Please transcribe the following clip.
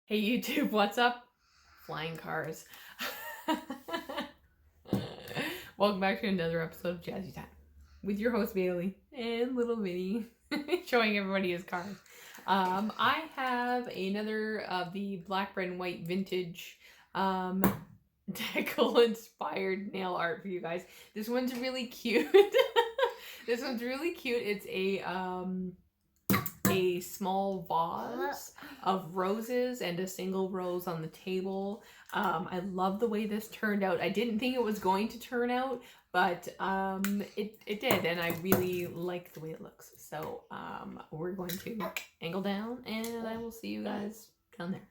Hey YouTube, what's up? Flying cars. Welcome back to another episode of Jazzy Time with your host Bailey and little Vinny showing everybody his cars. I have another of the black, red, and white vintage decal inspired nail art for you guys. This one's really cute. This one's really cute. It's a small vase of roses and a single rose on the table. I love the way this turned out. I didn't think it was going to turn out, but it did, and I really like the way it looks. So we're going to angle down, and I will see you guys down there.